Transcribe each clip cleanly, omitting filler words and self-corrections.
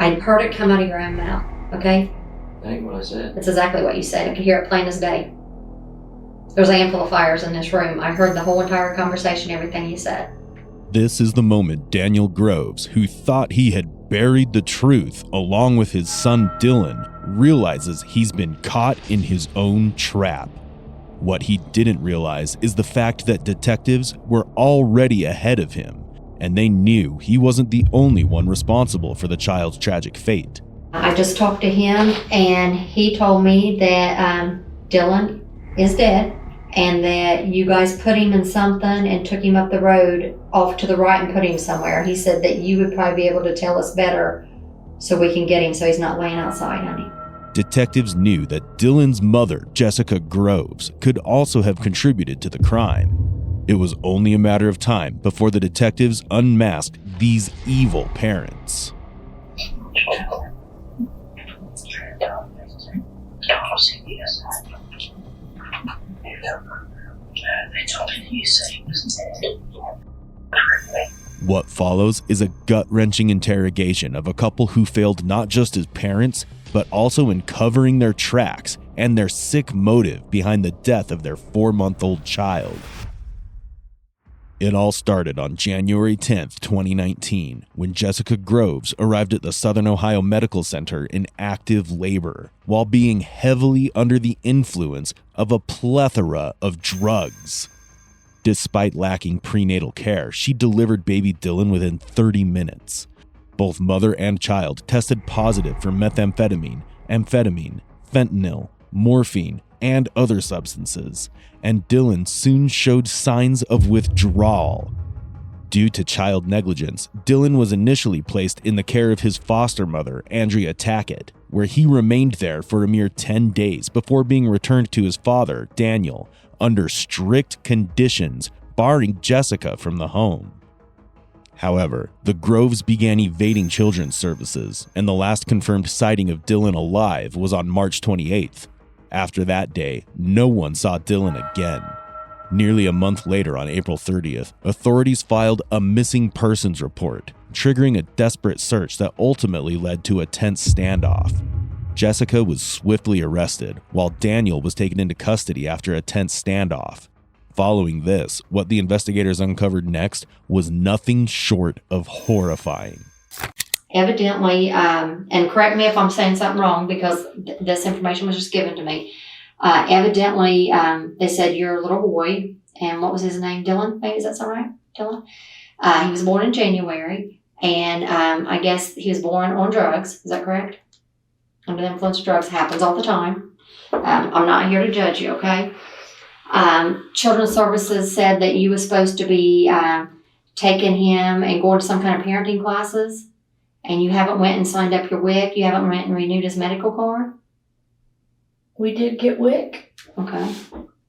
I heard it come out of your own mouth, okay? That ain't what I said. That's exactly what you said. I could hear it plain as day. There's amplifiers in this room. I heard the whole entire conversation, everything you said. This is the moment Daniel Groves, who thought he had buried the truth along with his son Dylan, realizes he's been caught in his own trap. What he didn't realize is the fact that detectives were already ahead of him, and they knew he wasn't the only one responsible for the child's tragic fate. I just talked to him, and he told me that Dylan is dead, and that you guys put him in something and took him up the road off to the right and put him somewhere. He said that you would probably be able to tell us better so we can get him so he's not laying outside, honey. Detectives knew that Dylan's mother, Jessica Groves, could also have contributed to the crime. It was only a matter of time before the detectives unmasked these evil parents. They told me you said he was dead. What follows is a gut-wrenching interrogation of a couple who failed not just as parents, but also in covering their tracks and their sick motive behind the death of their 4-month-old child. It all started on January 10th, 2019, when Jessica Groves arrived at the Southern Ohio Medical Center in active labor, while being heavily under the influence of a plethora of drugs. Despite lacking prenatal care, she delivered baby Dylan within 30 minutes. Both mother and child tested positive for methamphetamine, amphetamine, fentanyl, morphine, and other substances, and Dylan soon showed signs of withdrawal. Due to child negligence, Dylan was initially placed in the care of his foster mother, Andrea Tackett, where he remained there for a mere 10 days before being returned to his father, Daniel, under strict conditions, barring Jessica from the home. However, the Groves began evading children's services, and the last confirmed sighting of Dylan alive was on March 28th. After that day, no one saw Dylan again. Nearly a month later, on April 30th, authorities filed a missing persons report, triggering a desperate search that ultimately led to a tense standoff. Jessica was swiftly arrested, while Daniel was taken into custody after a tense standoff. Following this, what the investigators uncovered next was nothing short of horrifying. Evidently, and correct me if I'm saying something wrong because this information was just given to me. Evidently, they said you're a little boy, and what was his name? Dylan? Maybe, is that so right? Dylan? He was born in January, and I guess he was born on drugs. Is that correct? Under the influence of drugs. Happens all the time. I'm not here to judge you, okay? Children's Services said that you were supposed to be taking him and going to some kind of parenting classes, and you haven't went and signed up your WIC. You haven't went and renewed his medical card. We did get WIC. Okay.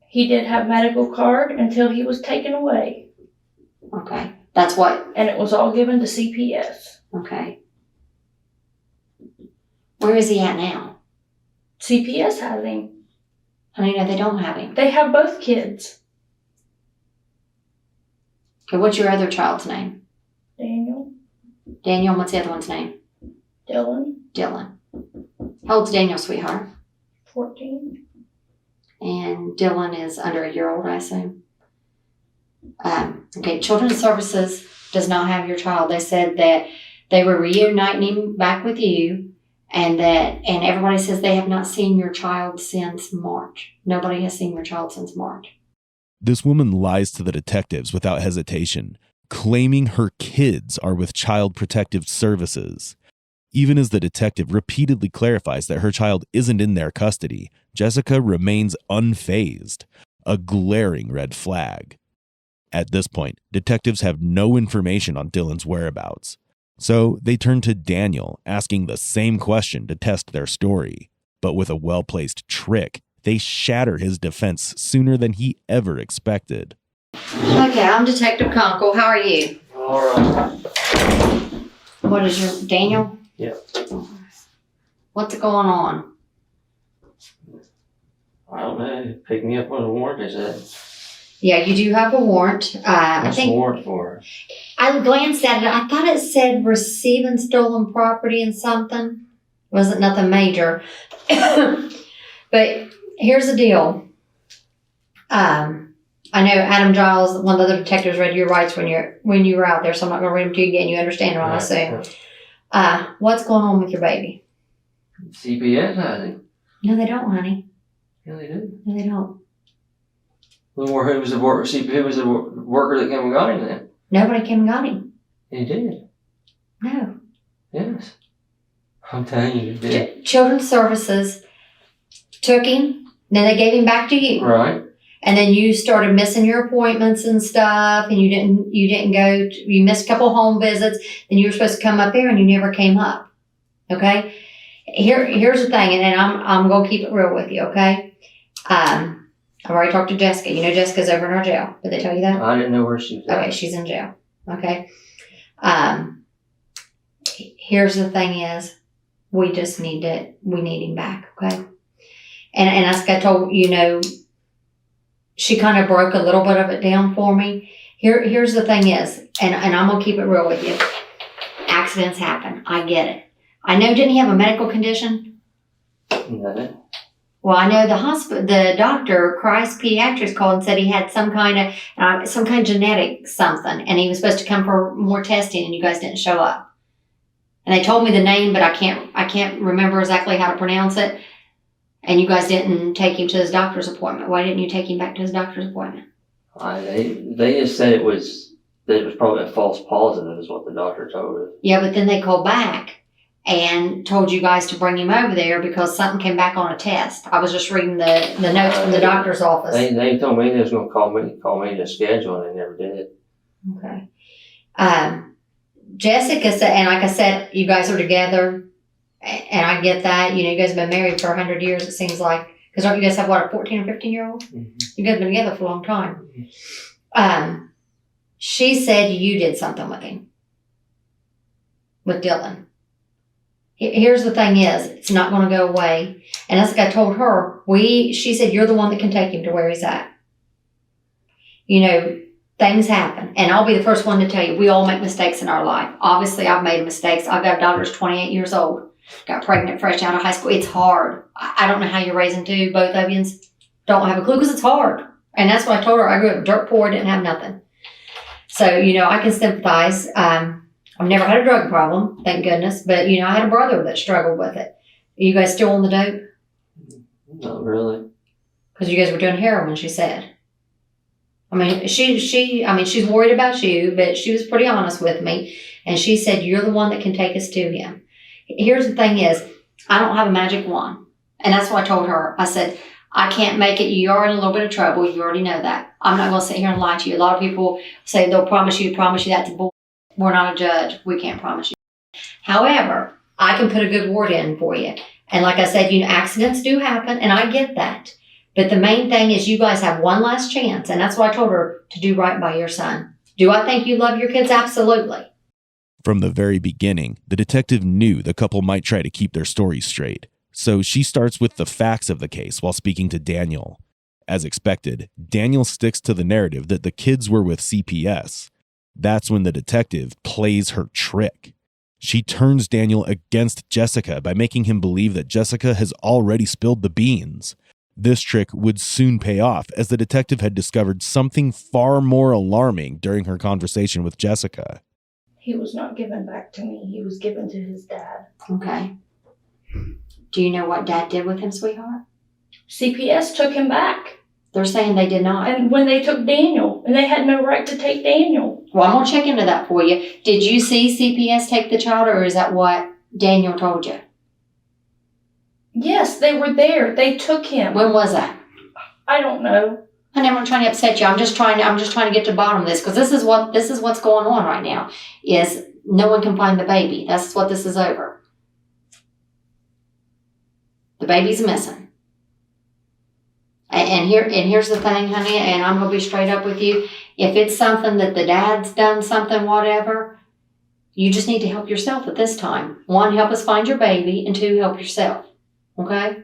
He did have medical card until he was taken away. Okay. That's what? And it was all given to CPS. Okay. Where is he at now? CPS has him. Honey, no, they don't have him. They have both kids. Okay, what's your other child's name? Daniel. Daniel, what's the other one's name? Dylan. Dylan. How old's Daniel, sweetheart? 14. And Dylan is under a year old, I assume. Okay, Children's Services does not have your child. They said that they were reuniting him back with you, and everybody says they have not seen your child since March. Nobody has seen your child since March. This woman lies to the detectives without hesitation, claiming her kids are with Child Protective Services. Even as the detective repeatedly clarifies that her child isn't in their custody, Jessica remains unfazed, a glaring red flag. At this point, detectives have no information on Dylan's whereabouts. So they turn to Daniel, asking the same question to test their story. But with a well-placed trick, they shatter his defense sooner than he ever expected. Okay, I'm Detective Conkle. How are you? All right. What is your... Daniel? Yep. What's going on? I don't know. Pick me up with a warrant, they said. Yeah, you do have a warrant. I What's the think warrant for? I glanced at it. I thought it said receiving stolen property and something. Wasn't nothing major. But here's the deal. I know Adam Giles, one of the other detectives, read your rights when you were out there, so I'm not going to read them to you again. You understand what I say. What's going on with your baby? CPS has him. No, they don't, honey. Yeah, they do. No, they don't. Well, who was the worker that came and got him then? Nobody came and got him. He did. No. Yes. I'm telling you, he did. Children's Services took him, then they gave him back to you. Right. And then you started missing your appointments and stuff, and you didn't go. You missed a couple home visits. Then you were supposed to come up there, and you never came up. Okay. Here's the thing, and I'm gonna keep it real with you. Okay. I've already talked to Jessica. You know Jessica's over in our jail. Did they tell you that? I didn't know where she was at. Okay, she's in jail. Okay. Here's the thing is, we need him back. Okay. And as I told she kind of broke a little bit of it down for me. Here's the thing is, and I'm gonna keep it real with you. Accidents happen. I get it. I know. Didn't he have a medical condition? No. Well, I know the doctor, Christ Pediatrics, called and said he had some kind of genetic something, and he was supposed to come for more testing, and you guys didn't show up. And they told me the name, but I can't remember exactly how to pronounce it. And you guys didn't take him to his doctor's appointment. Why didn't you take him back to his doctor's appointment? They just said it was probably a false positive, is what the doctor told us. Yeah, but then they called back and told you guys to bring him over there because something came back on a test. I was just reading the notes from the doctor's office. They told me they was going to call me to schedule, and they never did. Okay. Jessica said, and like I said, you guys are together, and I get that. You guys have been married for 100 years, it seems like. Because don't you guys have, a 14 or 15-year-old? Mm-hmm. You guys have been together for a long time. Mm-hmm. She said you did something with him. With Dylan. Here's the thing is, it's not going to go away. And as I told her, she said, you're the one that can take him to where he's at. Things happen. And I'll be the first one to tell you, we all make mistakes in our life. Obviously, I've made mistakes. I've got a daughter who's 28 years old. Got pregnant fresh out of high school. It's hard. I don't know how you're raising two, both of you. Don't have a clue because it's hard. And that's what I told her. I grew up dirt poor, didn't have nothing. So, I can sympathize. I've never had a drug problem, thank goodness. But, I had a brother that struggled with it. Are you guys still on the dope? Not really. Because you guys were doing heroin, she said. She's worried about you, but she was pretty honest with me. And she said, you're the one that can take us to him. Here's the thing is, I don't have a magic wand. And that's what I told her. I said, I can't make it. You are in a little bit of trouble. You already know that. I'm not going to sit here and lie to you. A lot of people say they'll promise you. That's bull. We're not a judge. We can't promise you. However, I can put a good word in for you. And like I said, accidents do happen, and I get that. But the main thing is you guys have one last chance, and that's why I told her to do right by your son. Do I think you love your kids? Absolutely. From the very beginning, the detective knew the couple might try to keep their story straight. So she starts with the facts of the case while speaking to Daniel. As expected, Daniel sticks to the narrative that the kids were with CPS. That's when the detective plays her trick. She turns Daniel against Jessica by making him believe that Jessica has already spilled the beans. This trick would soon pay off, as the detective had discovered something far more alarming during her conversation with Jessica. He was not given back to me. He was given to his dad. Okay. Do you know what Dad did with him, sweetheart? CPS took him back. They're saying they did not. And when they took Daniel, and they had no right to take Daniel. Well, I'm going to check into that for you. Did you see CPS take the child, or is that what Daniel told you? Yes, they were there. They took him. When was that? I don't know. Honey, I'm not trying to upset you. I'm just trying to get to the bottom of this, because this is what's going on right now. Is no one can find the baby. That's what this is over. The baby's missing. And here's the thing, honey, and I'm gonna be straight up with you. If it's something that the dad's done something, whatever, you just need to help yourself at this time. 1, help us find your baby, and 2, help yourself. Okay?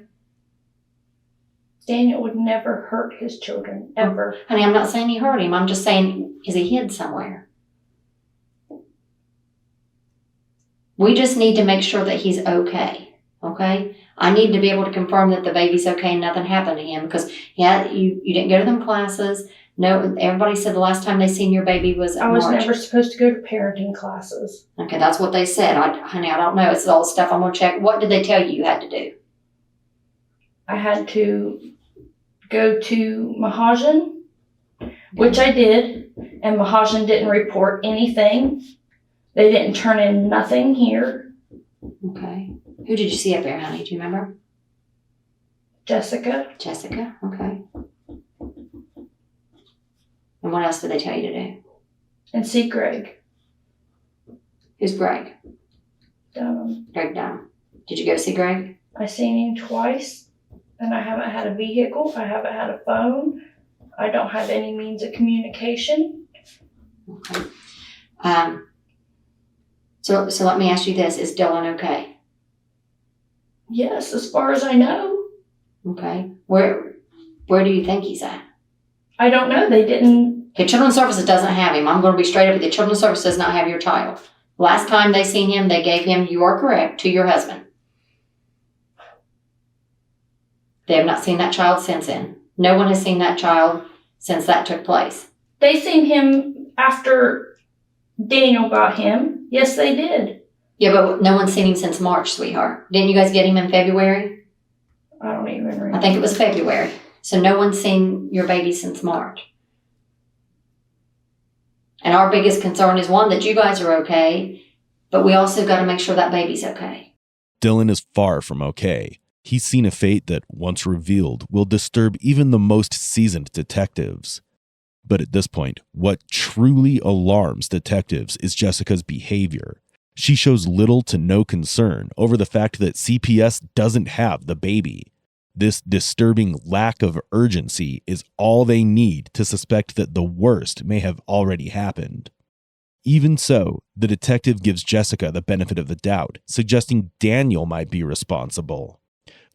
Daniel would never hurt his children, ever. Honey, I'm not saying he hurt him. I'm just saying, is he hid somewhere? We just need to make sure that he's okay. Okay? I need to be able to confirm that the baby's okay and nothing happened to him because, yeah, you didn't go to them classes. No, everybody said the last time they seen your baby was I was March. never supposed to go to parenting classes. Okay, that's what they said. Honey, I don't know. It's all stuff I'm going to check. What did they tell you had to do? I had to go to Mahajan, which I did, and Mahajan didn't report anything. They didn't turn in nothing here. Okay. Who did you see up there, honey? Do you remember? Jessica. Jessica. Okay. And what else did they tell you to do? And see Greg. Who's Greg? Greg Dunham. Did you go see Greg? I seen him twice, and I haven't had a vehicle. I haven't had a phone. I don't have any means of communication. Okay. So let me ask you this. Is Dylan okay? Yes, as far as I know. Okay. Where do you think he's at? I don't know. They didn't. Okay, Children's Services doesn't have him. I'm going to be straight up with you. Children's Services does not have your child. Last time they seen him, they gave him, you are correct, to your husband. They have not seen that child since then. No one has seen that child since that took place. They seen him after Daniel got him. Yes, they did. Yeah, but no one's seen him since March, sweetheart. Didn't you guys get him in February? I don't even remember. I think it was February. So no one's seen your baby since March. And our biggest concern is, one, that you guys are okay, but we also got to make sure that baby's okay. Dylan is far from okay. He's seen a fate that, once revealed, will disturb even the most seasoned detectives. But at this point, what truly alarms detectives is Jessica's behavior. She shows little to no concern over the fact that CPS doesn't have the baby. This disturbing lack of urgency is all they need to suspect that the worst may have already happened. Even so, the detective gives Jessica the benefit of the doubt, suggesting Daniel might be responsible.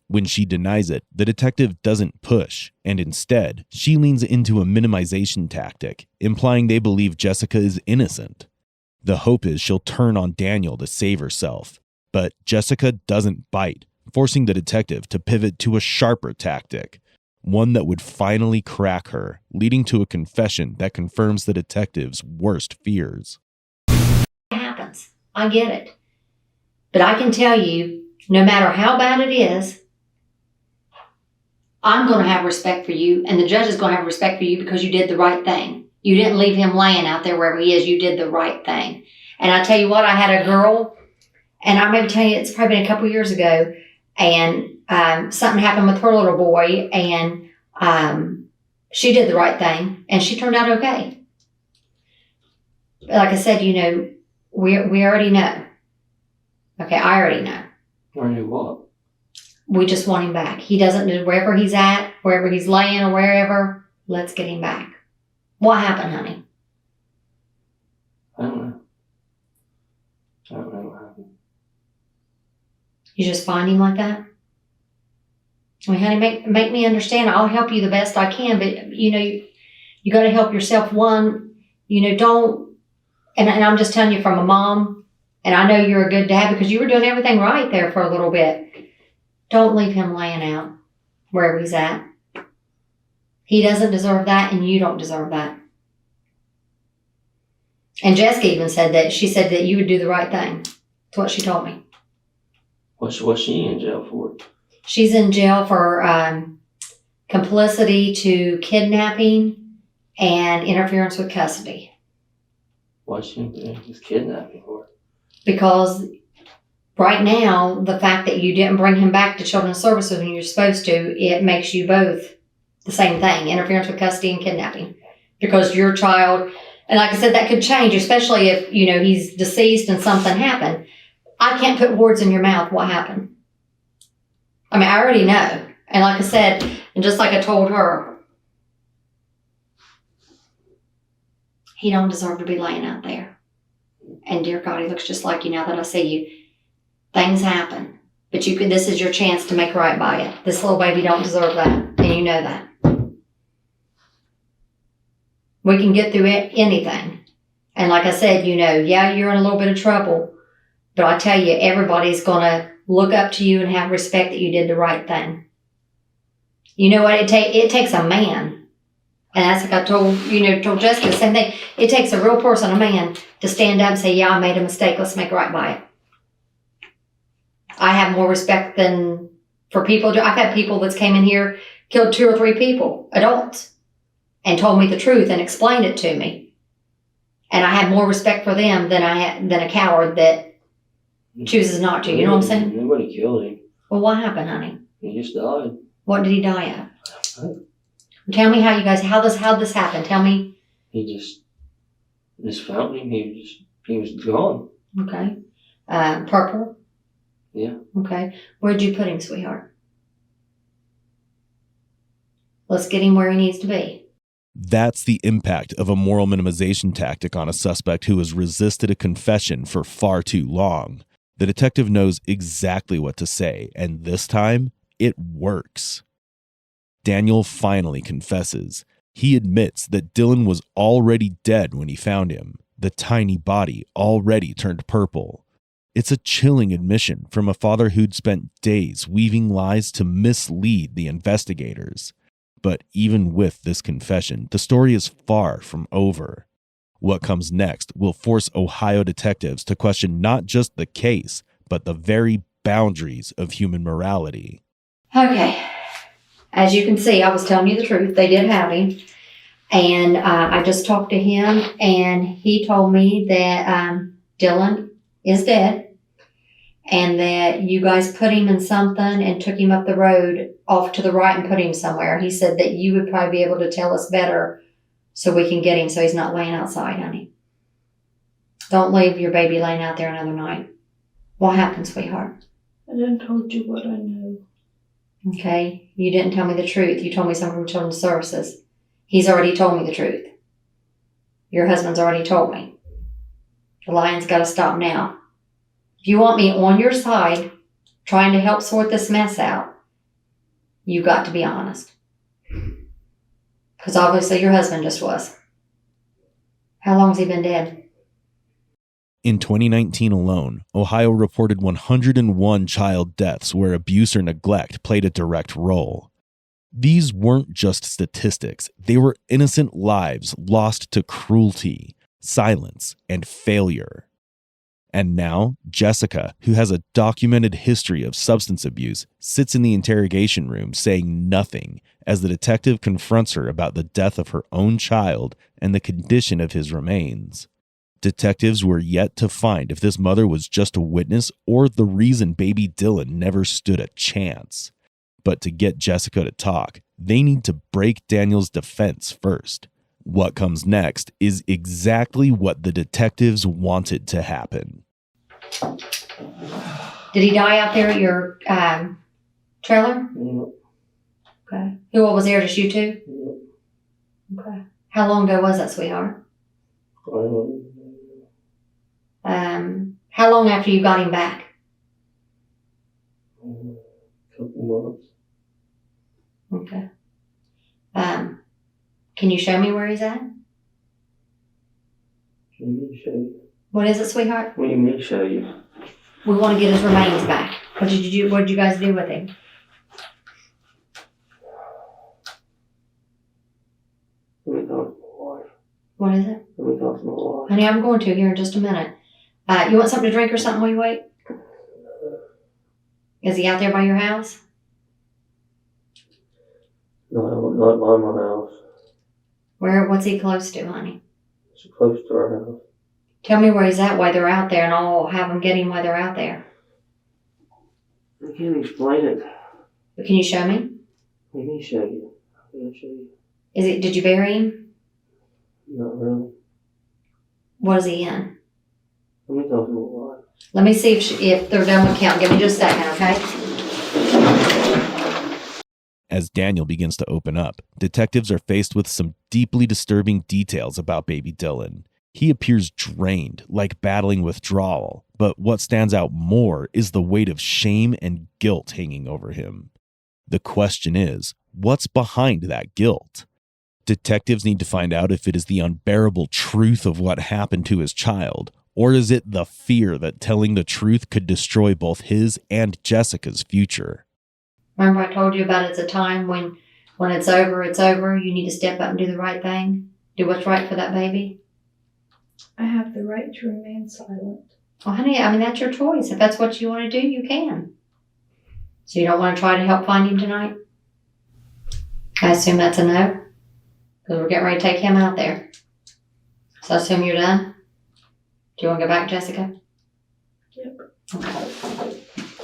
When she denies it, the detective doesn't push, and instead, she leans into a minimization tactic, implying they believe Jessica is innocent. The hope is she'll turn on Daniel to save herself, but Jessica doesn't bite, forcing the detective to pivot to a sharper tactic, one that would finally crack her, leading to a confession that confirms the detective's worst fears. It happens. I get it. But I can tell you, no matter how bad it is, I'm going to have respect for you, and the judge is going to have respect for you because you did the right thing. You didn't leave him laying out there wherever he is. You did the right thing. And I tell you what, I had a girl, and I remember telling you, it's probably been a couple years ago, and something happened with her little boy, and she did the right thing, and she turned out okay. But like I said, you know, we already know. Okay, I already know. Or knew what? We just want him back. He doesn't know wherever he's at, wherever he's laying or wherever, let's get him back. What happened, honey? I don't know. I don't know what happened. You just find him like that? I mean, honey, make me understand. I'll help you the best I can, but, you know, you got to help yourself. One, you know, don't, and I'm just telling you from a mom, and I know you're a good dad because you were doing everything right there for a little bit. Don't leave him laying out wherever he's at. He doesn't deserve that, and you don't deserve that. And Jessica even said that. She said that you would do the right thing. That's what she told me. What's she in jail for? She's in jail for complicity to kidnapping and interference with custody. What's she just kidnapping for? Because right now, the fact that you didn't bring him back to Children's Services when you're supposed to, it makes you both the same thing, interference with custody and kidnapping. Because your child, and like I said, that could change, especially if, you know, he's deceased and something happened. I can't put words in your mouth what happened. I mean, I already know. And like I said, and just like I told her, he don't deserve to be laying out there. And dear God, he looks just like you now that I see you. Things happen. But this is your chance to make right by it. This little baby don't deserve that. And you know that. We can get through anything. And like I said, yeah, you're in a little bit of trouble. But I tell you, everybody's going to look up to you and have respect that you did the right thing. You know what? It takes a man. And that's like I told Jessica, the same thing. It takes a real person, a man, to stand up and say, yeah, I made a mistake. Let's make right by it. I have more respect than for people. I've had people that's came in here, killed 2 or 3 people, adults, and told me the truth and explained it to me. And I have more respect for them than a coward that chooses not to. You know what I'm saying? Nobody killed him. Well, what happened, honey? He just died. What did he die of? Tell me how this happened. Tell me. He just found him. He was gone. Okay. Purple? Yeah. Okay. Where'd you put him, sweetheart? Let's get him where he needs to be. That's the impact of a moral minimization tactic on a suspect who has resisted a confession for far too long. The detective knows exactly what to say, and this time, it works. Daniel finally confesses. He admits that Dylan was already dead when he found him, the tiny body already turned purple. It's a chilling admission from a father who'd spent days weaving lies to mislead the investigators. But even with this confession, the story is far from over. What comes next will force Ohio detectives to question not just the case, but the very boundaries of human morality. Okay. As you can see, I was telling you the truth. They did have him. And I just talked to him, and he told me that Dylan is dead and that you guys put him in something and took him up the road off to the right and put him somewhere. He said that you would probably be able to tell us better so we can get him so he's not laying outside, honey. Don't leave your baby laying out there another night. What happened, sweetheart? I done told you what I know. Okay. You didn't tell me the truth. You told me something from Children's Services. He's already told me the truth. Your husband's already told me. The lying's got to stop now. If you want me on your side, trying to help sort this mess out, you got to be honest. Because obviously your husband just was. How long has he been dead? In 2019 alone, Ohio reported 101 child deaths where abuse or neglect played a direct role. These weren't just statistics, they were innocent lives lost to cruelty, silence, and failure. And now, Jessica, who has a documented history of substance abuse, sits in the interrogation room saying nothing as the detective confronts her about the death of her own child and the condition of his remains. Detectives were yet to find if this mother was just a witness or the reason baby Dylan never stood a chance. But to get Jessica to talk, they need to break Daniel's defense first. What comes next is exactly what the detectives wanted to happen. Did he die out there at your trailer? Yep. Okay. Who all was there? Just you two? Yep. Okay. How long ago was that, sweetheart? How long after you got him back? Couple months. Okay. Can you show me where he's at? Let me show you. What is it, sweetheart? What do you mean show you? We want to get his remains back. What did you guys do with him? Let me talk to my wife. What is it? Let me talk to my wife. Honey, I'm going to here in just a minute. You want something to drink or something while you wait? Is he out there by your house? No, not by my house. What's he close to, honey? It's close to our house. Tell me where he's at while they're out there, and I'll have them get him while they're out there. I can't explain it. But can you show me? Let me show you. I'll show you. Did you bury him? Not really. What is he in? Let me talk to my wife. Let me see if they're done with count. Give me just a second, okay? As Daniel begins to open up, detectives are faced with some deeply disturbing details about baby Dylan. He appears drained, like battling withdrawal, but what stands out more is the weight of shame and guilt hanging over him. The question is, What's behind that guilt? Detectives need to find out if it is the unbearable truth of what happened to his child, or is it the fear that telling the truth could destroy both his and Jessica's future? Remember I told you about it's a time when it's over, it's over. You need to step up and do the right thing. Do what's right for that baby. I have the right to remain silent. Well, honey, I mean, that's your choice. If that's what you want to do, you can. So you don't want to try to help find him tonight? I assume that's a no? Because we're getting ready to take him out there. So I assume you're done? Do you want to go back, Jessica? Yep. Okay.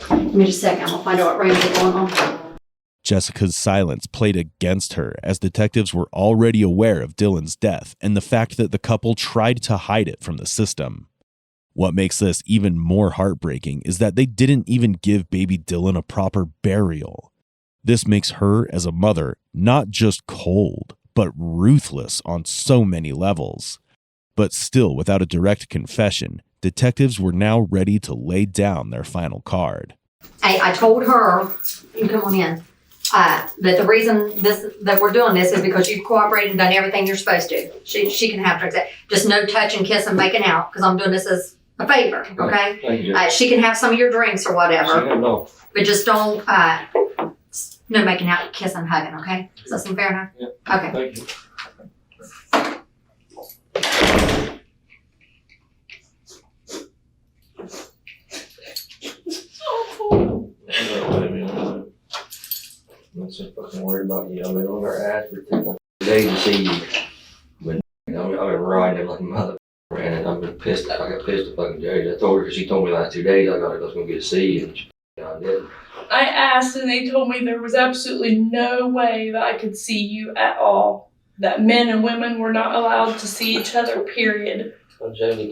Give me just a second. I'm going to find out what rooms are going on. Jessica's silence played against her as detectives were already aware of Dylan's death and the fact that the couple tried to hide it from the system. What makes this even more heartbreaking is that they didn't even give baby Dylan a proper burial. This makes her, as a mother, not just cold, but ruthless on so many levels. But still, without a direct confession, detectives were now ready to lay down their final card. Hey, I told her, you come on in, that the reason that we're doing this is because you've cooperated and done everything you're supposed to. She can have drinks. Just no touching, kissing, making out, because I'm doing this as a favor, okay? Thank you. She can have some of your drinks or whatever, No. but just don't, no making out, kissing, hugging, okay? Does that seem fair enough? Yep. Okay. Thank you. I'm not so fucking worried about you. I've been on her ass for 2 days to see you. But I've been riding him like a mother, man, and I've been pissed. I got pissed at fucking Jody. I told her because she told me the last 2 days I was going to get to see you, and I didn't. I asked and they told me there was absolutely no way that I could see you at all. That men and women were not allowed to see each other, period. Well, Jody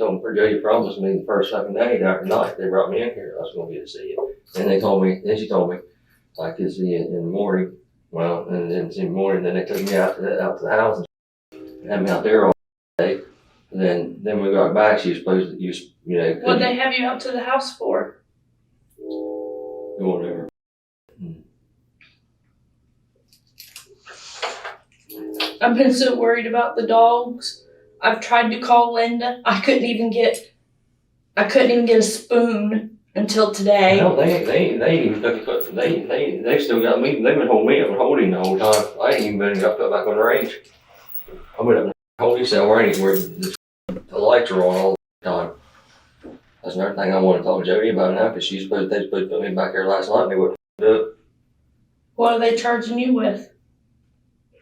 promised me the first fucking day after night they brought me in here, I was going to get to see you. And she told me, I could see you in the morning. Well, and then in the morning, then they took me out to the house and had me out there all day. And then we got back, she was supposed to, you know. What'd they have you out to the house for? Whatever. I've been so worried about the dogs. I've tried to call Linda. I couldn't even get a spoon until today. No, they ain't even fucking, they still got me, they've been holding me up and holding the whole time. I ain't even been got put back on the range. I've been up in the holding cell range where the lights are on all the time. That's another thing I want to talk to Jody about now, because they supposed to put me back here last night and they wouldn't do it. What are they charging you with?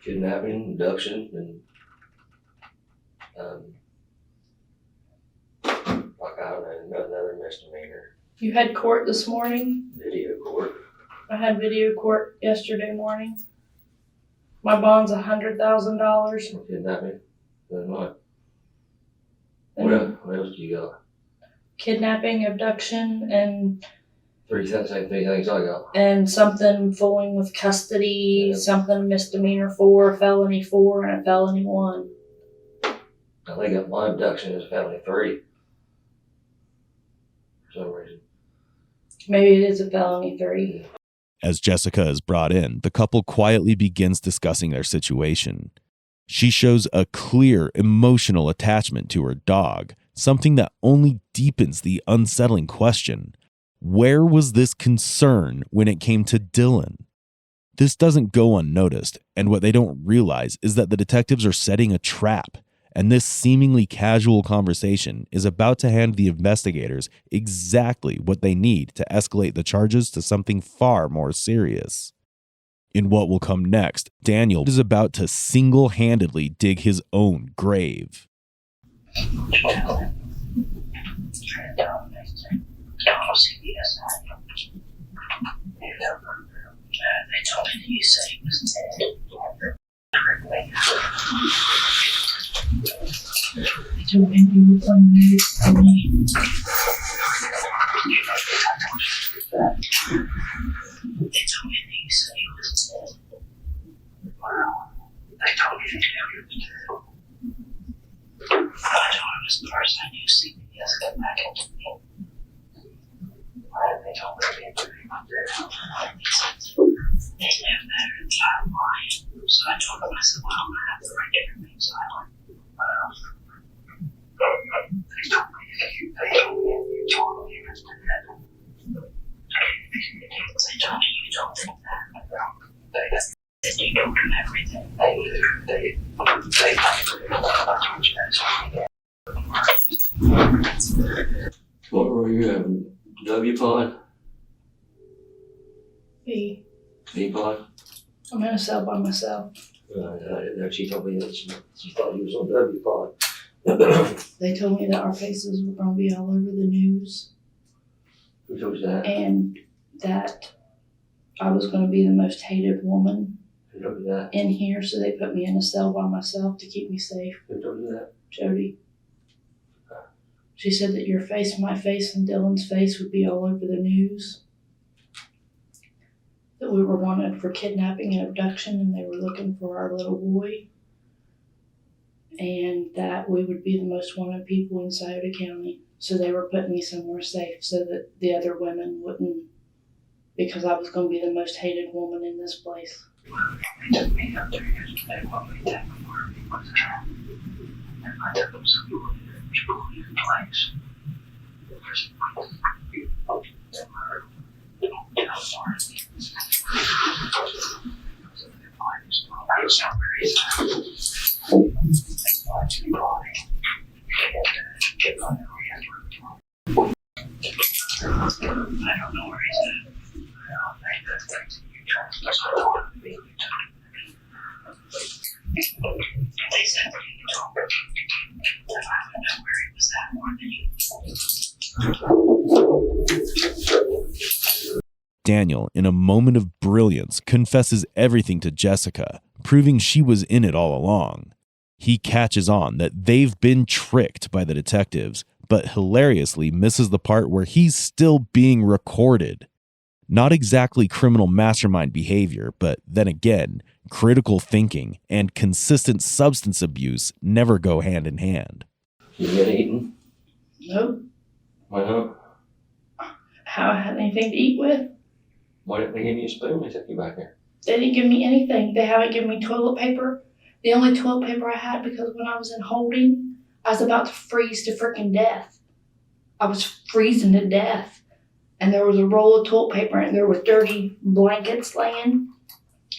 Kidnapping, abduction, and like I don't know, another misdemeanor. You had court this morning? Video court. I had video court yesterday morning. My bond's $100,000. Kidnapping. Then what? And What else do you got? kidnapping, abduction, and Same 3 things I got. and something fooling with custody, Yeah. something misdemeanor 4, felony 4, and a felony 1. I think my abduction is felony 3. For some reason. Maybe it is a felony 3. As Jessica is brought in, the couple quietly begins discussing their situation. She shows a clear emotional attachment to her dog, something that only deepens the unsettling question: where was this concern when it came to Dylan? This doesn't go unnoticed, and what they don't realize is that the detectives are setting a trap, and this seemingly casual conversation is about to hand the investigators exactly what they need to escalate the charges to something far more serious. In what will come next, Daniel is about to single-handedly dig his own grave. Don't see the SI. They told me that you said he was dead. They told me you were playing for me. They told me that you said he was dead. Wow. They told me that he was dead. I told him as far as I knew, see me Jessica back into me. They told me that he was dead. They didn't have better than I So I told him, I said, well, I'm going to have the right to remain silent. They told me if you told me you was dead. They told you don't think that. They said you don't do everything. They told you that. What were you having? W pod? B. B pod? I'm in a cell by myself. I didn't know. She told me that she thought you was on W pod. They told me that our faces were going to be all over the news Who told you that? and that I was going to be the most hated woman Who told you that? in here, so they put me in a cell by myself to keep me safe. Who told you that? Jody. She said that your face, my face, and Dylan's face would be all over the news. That we were wanted for kidnapping and abduction, and they were looking for our little boy. And that we would be the most wanted people in Scioto County. So they were putting me somewhere safe so that the other women wouldn't, because I was going to be the most hated woman in this place. They took me up there yesterday while we did before he was out. And I took him somewhere which put me in place. First, I was not very sad. I don't know where he's at. I don't think that's things you try to told me. They said that you told me that I would know where he was at more than you. Daniel, in a moment of brilliance, confesses everything to Jessica, proving she was in it all along. He catches on that they've been tricked by the detectives, but hilariously misses the part where he's still being recorded. Not exactly criminal mastermind behavior, but then again, critical thinking and consistent substance abuse never go hand in hand. You get eaten? Nope. Why not? How I had anything to eat with? Why didn't they give you a spoon? They took you back there. They didn't give me anything. They haven't given me toilet paper. The only toilet paper I had, because when I was in holding, I was about to freeze to freaking death. I was freezing to death. And there was a roll of toilet paper and there were dirty blankets laying.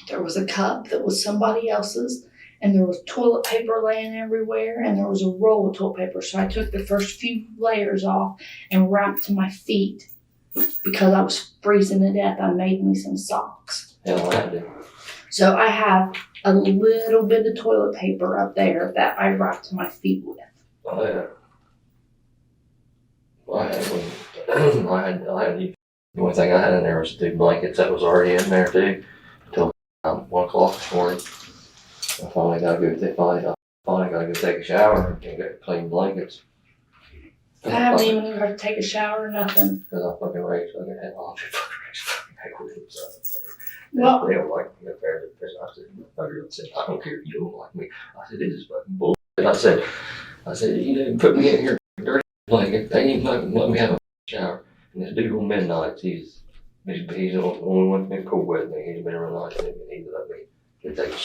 There was a cup that was somebody else's. And there was toilet paper laying everywhere. And there was a roll of toilet paper. So I took the first few layers off and wrapped to my feet. Because I was freezing to death, I made me some socks. Hell, I did. So I have a little bit of toilet paper up there that I wrapped my feet with. Oh, yeah. Well, I had the only thing I had in there was 2 blankets that was already in there too, until 1 o'clock this morning. I finally got to go take a shower and get clean blankets. I haven't even got to take a shower or nothing. Because I fucking raged, I had all the fucking rage. Well, they don't like me up there. I said, I don't care if you don't like me. I said, this is fucking bullshit. I said, you didn't put me in here dirty blanket. They ain't fucking let me have a shower. And this dude on midnight, he's the only one that's been cool with me. He's been real nice with me. He let me take a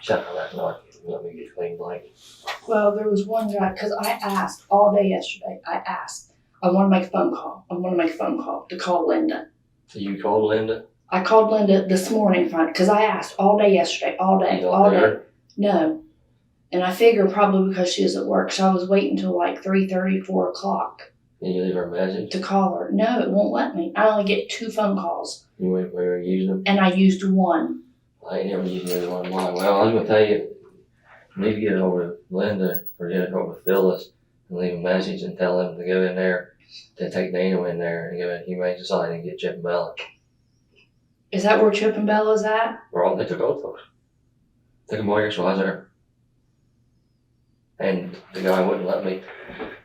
shower that night and let me get a clean blanket. well, there was one guy, because I asked all day yesterday. I want to make a phone call. I want to make a phone call to call Linda. So you called Linda? I called Linda this morning because I asked all day yesterday, all day. No. And I figured probably because she was at work, so I was waiting until like 3:30, 4 o'clock. Can you leave her a message? To call her. No, it won't let me. I only get 2 phone calls. You were using them? And I used 1. I ain't never used the other one of mine. Well, I was going to tell you, you need to get over to Linda or get over to Phyllis and leave a message and tell them to go in there, to take Daniel in there and go in Humane Society and get Chip and Bella. Is that where Chip and Bella's at? They took both of us. Took them all here, so I was there. And the guy wouldn't let me.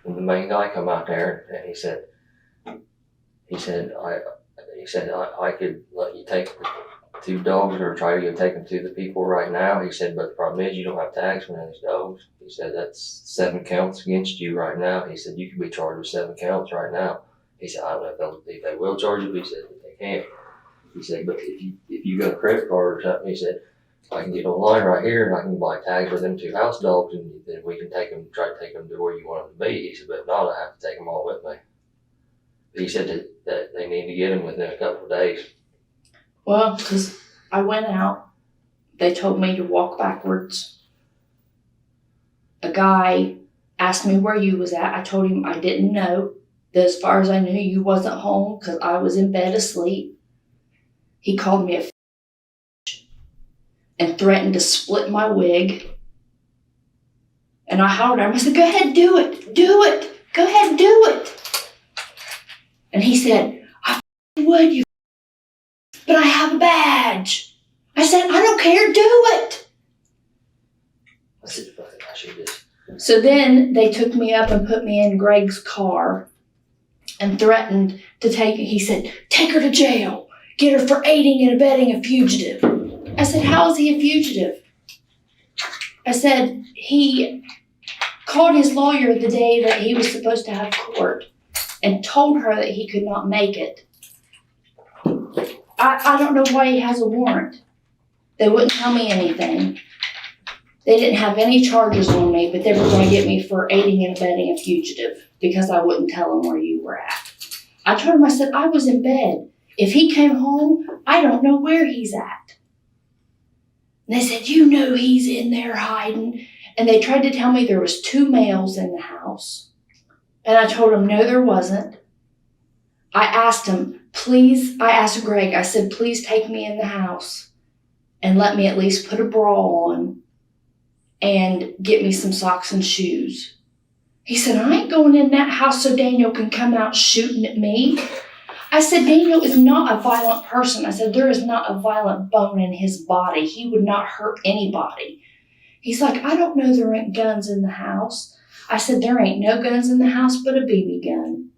And the main guy come out there and he said I could let you take the 2 dogs or try to go take them to the people right now. He said, but the problem is you don't have tags for those dogs. He said, that's 7 counts against you right now. He said, you could be charged with 7 counts right now. He said, I don't know if they will charge you, but he said, they can't. He said, but if you got a credit card or something, he said, I can get online right here and I can buy tags for them 2 house dogs and then we can try to take them to where you want them to be. He said, but not, I have to take them all with me. He said that they need to get them within a couple of days. Well, because I went out, they told me to walk backwards. A guy asked me where you was at. I told him I didn't know. That as far as I knew, you wasn't home because I was in bed asleep. He called me a and threatened to split my wig. And I hollered at him. I said, go ahead, do it. Do it. Go ahead, do it. And he said, I would, you, but I have a badge. I said, I don't care, do it. I said, I should just. So then they took me up and put me in Greg's car and threatened to he said, take her to jail. Get her for aiding and abetting a fugitive. I said, how is he a fugitive? I said, he called his lawyer the day that he was supposed to have court and told her that he could not make it. I don't know why he has a warrant. They wouldn't tell me anything. They didn't have any charges on me, but they were going to get me for aiding and abetting a fugitive because I wouldn't tell them where you were at. I told him, I said, I was in bed. If he came home, I don't know where he's at. And they said, you know he's in there hiding. And they tried to tell me there was 2 males in the house. And I told them, no, there wasn't. I asked him, please, I asked Greg, I said, please take me in the house and let me at least put a bra on and get me some socks and shoes. He said, I ain't going in that house so Daniel can come out shooting at me. I said, Daniel is not a violent person. I said, there is not a violent bone in his body. He would not hurt anybody. He's like, I don't know there ain't guns in the house. I said, there ain't no guns in the house but a BB gun.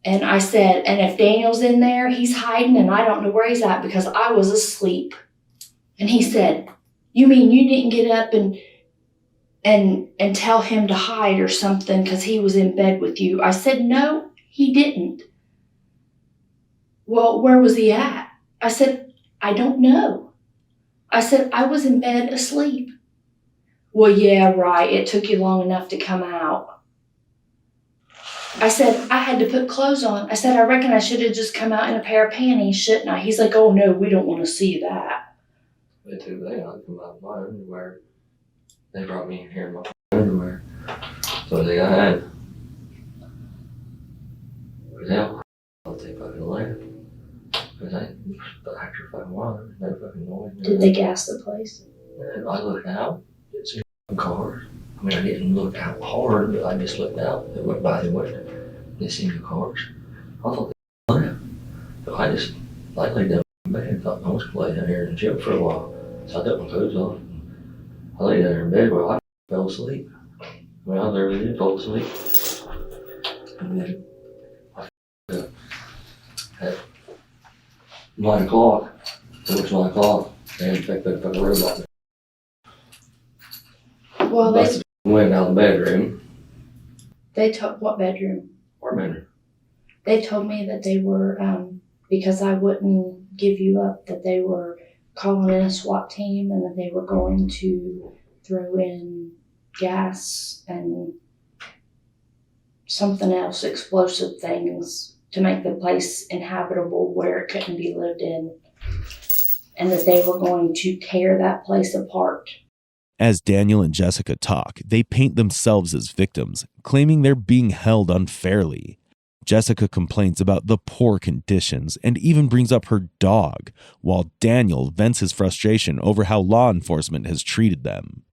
And I said, and if Daniel's in there, he's hiding and I don't know where he's at because I was asleep. And he said, you mean you didn't get up and tell him to hide or something because he was in bed with you? I said, no, he didn't. Well, where was he at? I said, I don't know. I said, I was in bed asleep. Well, yeah, right. It took you long enough to come out. I said, I had to put clothes on. I said, I reckon I should have just come out in a pair of panties, shouldn't I? He's like, oh, no, we don't want to see that. They took they out come out of my underwear. They brought me in here in my underwear. So they got had. But hell, I'll take fucking left. Because after fucking while, no fucking noise. Did they gas the place? And I looked out, didn't see cars. I mean, I didn't look out hard, but I just looked out. It went by the window. Didn't see no cars. I thought they left. So I laid down in bed and thought I was going to lay down here and chill for a while. So I took my clothes off. I lay down there in bed where I fell asleep. I mean, I literally did fall asleep. And then I at 9 o'clock, it was 9 o'clock, and they picked up a robot. Well, Busted went out of the bedroom. they told, what bedroom? Our bedroom. They told me that they were, because I wouldn't give you up, that they were calling in a SWAT team and that they were going to throw in gas and something else, explosive things, to make the place inhabitable where it couldn't be lived in, and that they were going to tear that place apart. As Daniel and Jessica talk, they paint themselves as victims, claiming they're being held unfairly. Jessica complains about the poor conditions and even brings up her dog, while Daniel vents his frustration over how law enforcement has treated them.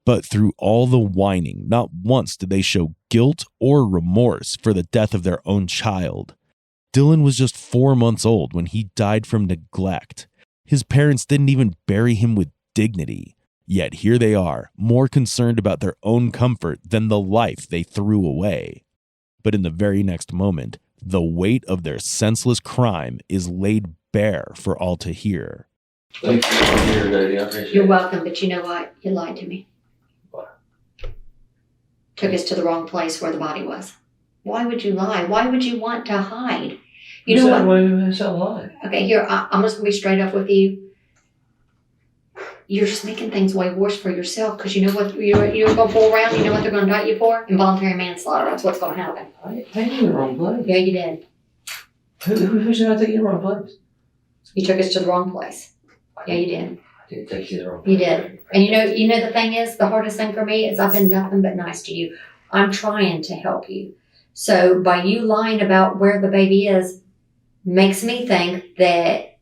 But through all the whining, not once did they show guilt or remorse for the death of their own child. Dylan was just 4 months old when he died from neglect. His parents didn't even bury him with dignity. Yet here they are, more concerned about their own comfort than the life they threw away. But in the very next moment, the weight of their senseless crime is laid bare for all to hear. Thank you for being here today. I appreciate You're it. welcome, but you know what? You lied to me. What? Took us to the wrong place where the body was. Why would you lie? Why would you want to hide? You know what? That's a lie. Okay, here, I'm just going to be straight up with you. you're just making things way worse for yourself because you know what you're going to pull around. You know what they're going to indict you for? Involuntary manslaughter. That's what's going to happen. I didn't take you in the wrong place. Yeah, you did. Who said I take you in the wrong place? You took us to the wrong place. Yeah, you did. I didn't take you in the wrong place. You did. And you know the thing is, the hardest thing for me is I've been nothing but nice to you. I'm trying to help you. So by you lying about where the baby is makes me think that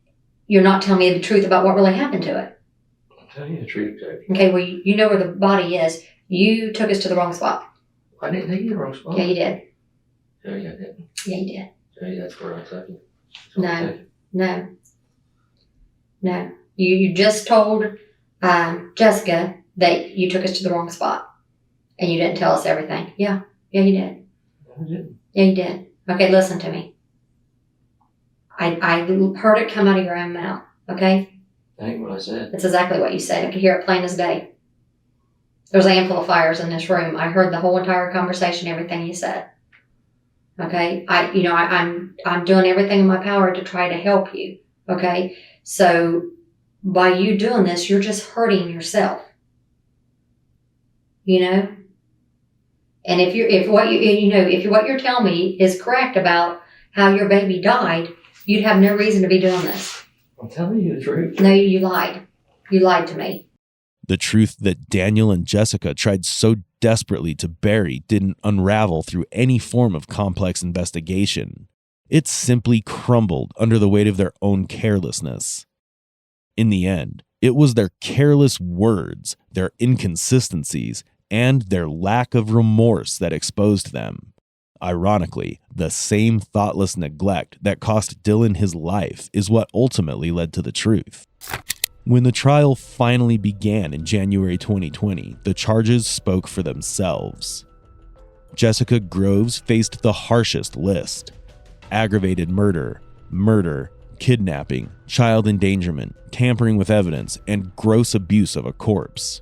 you're not telling me the truth about what really happened to it. I'm telling you the truth, Jackie. Okay, well, you know where the body is. You took us to the wrong spot. I didn't take you in the wrong spot. Yeah, you did. Yeah, I didn't. Yeah, you did. Yeah, that's where I'm taking. No. You just told Jessica that you took us to the wrong spot. And you didn't tell us everything. Yeah, you did. I didn't. Yeah, you did. Okay, listen to me. I heard it come out of your own mouth, okay? That ain't what I said. That's exactly what you said. I could hear it plain as day. There's amplifiers in this room. I heard the whole entire conversation, everything you said. Okay? I'm doing everything in my power to try to help you. Okay? So by you doing this, you're just hurting yourself. You know? And if what you're telling me is correct about how your baby died, you'd have no reason to be doing this. I'm telling you the truth. No, you lied. You lied to me. The truth that Daniel and Jessica tried so desperately to bury didn't unravel through any form of complex investigation. It simply crumbled under the weight of their own carelessness. In the end, it was their careless words, their inconsistencies, and their lack of remorse that exposed them. Ironically, the same thoughtless neglect that cost Dylan his life is what ultimately led to the truth. When the trial finally began in January 2020, the charges spoke for themselves. Jessica Groves faced the harshest list: aggravated murder, kidnapping, child endangerment, tampering with evidence, and gross abuse of a corpse.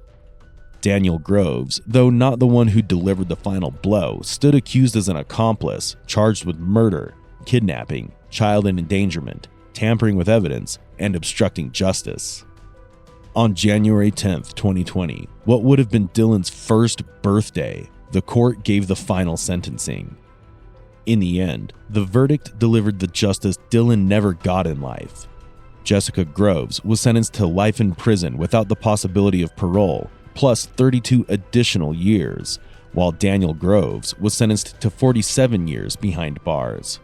Daniel Groves, though not the one who delivered the final blow, stood accused as an accomplice, charged with murder, kidnapping, child endangerment, tampering with evidence, and obstructing justice. On January 10th, 2020, what would have been Dylan's first birthday, the court gave the final sentencing. In the end, the verdict delivered the justice Dylan never got in life. Jessica Groves was sentenced to life in prison without the possibility of parole, plus 32 additional years, while Daniel Groves was sentenced to 47 years behind bars.